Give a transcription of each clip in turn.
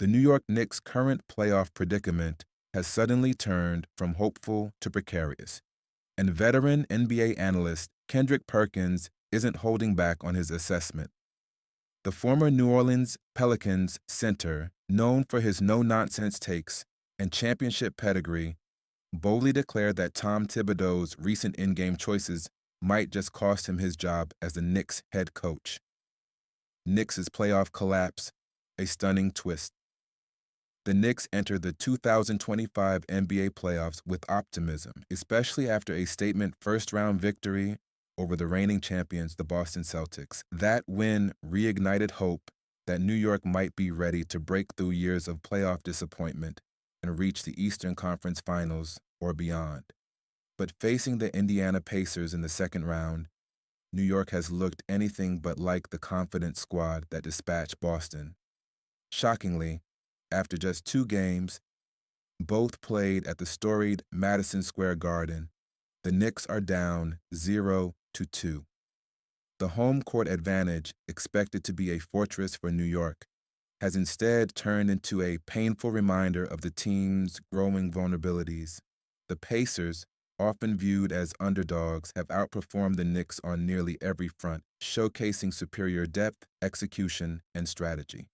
The New York Knicks' current playoff predicament has suddenly turned from hopeful to precarious, and veteran NBA analyst Kendrick Perkins isn't holding back on his assessment. The former New Orleans Pelicans center, known for his no-nonsense takes and championship pedigree, boldly declared that Tom Thibodeau's recent in-game choices might just cost him his job as the Knicks head coach. Knicks' playoff collapse, a stunning twist. The Knicks entered the 2025 NBA playoffs with optimism, especially after a statement first-round victory over the reigning champions, the Boston Celtics. That win reignited hope that New York might be ready to break through years of playoff disappointment and reach the Eastern Conference Finals or beyond. But facing the Indiana Pacers in the second round, New York has looked anything but like the confident squad that dispatched Boston. Shockingly, after just 2 games, both played at the storied Madison Square Garden, the Knicks are down 0-2. The home court advantage, expected to be a fortress for New York, has instead turned into a painful reminder of the team's growing vulnerabilities. The Pacers, often viewed as underdogs, have outperformed the Knicks on nearly every front, showcasing superior depth, execution, and strategy.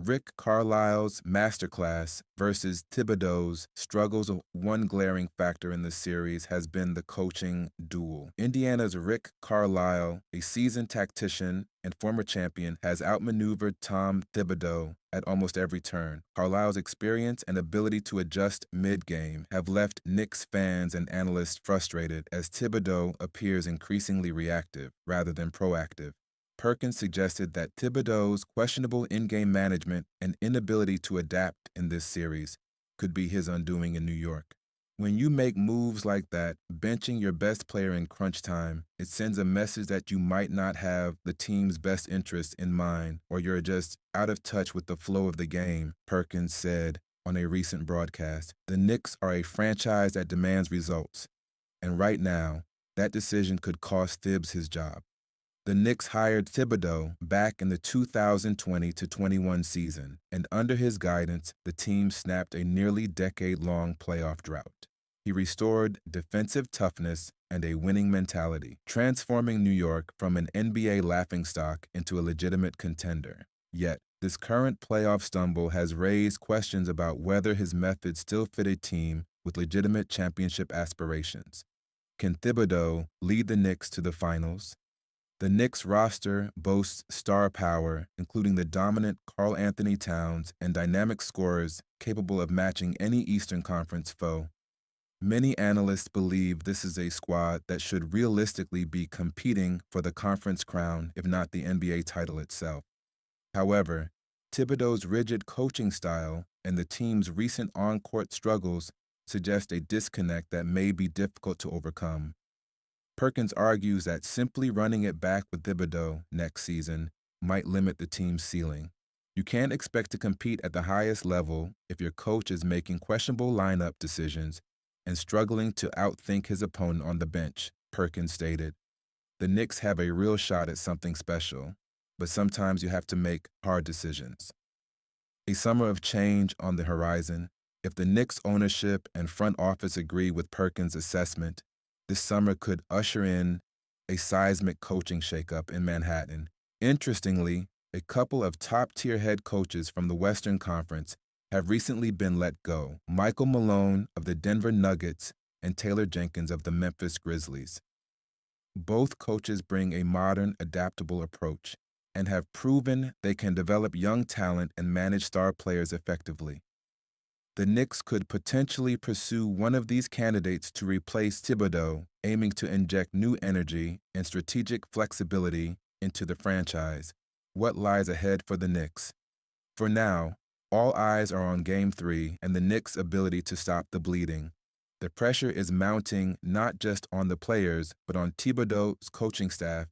Rick Carlisle's masterclass versus Thibodeau's struggles. One glaring factor in the series has been the coaching duel. Indiana's Rick Carlisle, a seasoned tactician and former champion, has outmaneuvered Tom Thibodeau at almost every turn. Carlisle's experience and ability to adjust mid-game have left Knicks fans and analysts frustrated as Thibodeau appears increasingly reactive rather than proactive. Perkins suggested that Thibodeau's questionable in-game management and inability to adapt in this series could be his undoing in New York. When you make moves like that, benching your best player in crunch time, it sends a message that you might not have the team's best interest in mind, or you're just out of touch with the flow of the game, Perkins said on a recent broadcast. The Knicks are a franchise that demands results, and right now, that decision could cost Thibs his job. The Knicks hired Thibodeau back in the 2020-21 season, and under his guidance, the team snapped a nearly decade-long playoff drought. He restored defensive toughness and a winning mentality, transforming New York from an NBA laughingstock into a legitimate contender. Yet, this current playoff stumble has raised questions about whether his methods still fit a team with legitimate championship aspirations. Can Thibodeau lead the Knicks to the finals? The Knicks roster boasts star power, including the dominant Karl-Anthony Towns and dynamic scorers capable of matching any Eastern Conference foe. Many analysts believe this is a squad that should realistically be competing for the conference crown, if not the NBA title itself. However, Thibodeau's rigid coaching style and the team's recent on-court struggles suggest a disconnect that may be difficult to overcome. Perkins argues that simply running it back with Thibodeau next season might limit the team's ceiling. You can't expect to compete at the highest level if your coach is making questionable lineup decisions and struggling to outthink his opponent on the bench, Perkins stated. The Knicks have a real shot at something special, but sometimes you have to make hard decisions. A summer of change on the horizon. If the Knicks ownership and front office agree with Perkins' assessment, this summer could usher in a seismic coaching shakeup in Manhattan. Interestingly, a couple of top-tier head coaches from the Western Conference have recently been let go: Michael Malone of the Denver Nuggets and Taylor Jenkins of the Memphis Grizzlies. Both coaches bring a modern, adaptable approach and have proven they can develop young talent and manage star players effectively. The Knicks could potentially pursue one of these candidates to replace Thibodeau, aiming to inject new energy and strategic flexibility into the franchise. What lies ahead for the Knicks? For now, all eyes are on Game 3 and the Knicks' ability to stop the bleeding. The pressure is mounting not just on the players, but on Thibodeau's coaching staff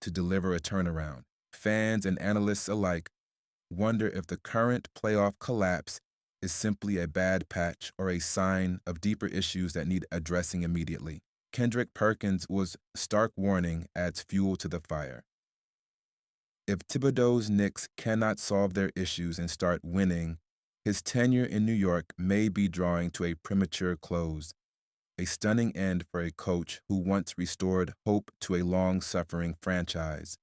to deliver a turnaround. Fans and analysts alike wonder if the current playoff collapse is simply a bad patch or a sign of deeper issues that need addressing immediately. Kendrick Perkins' stark warning adds fuel to the fire. If Thibodeau's Knicks cannot solve their issues and start winning, his tenure in New York may be drawing to a premature close, a stunning end for a coach who once restored hope to a long-suffering franchise.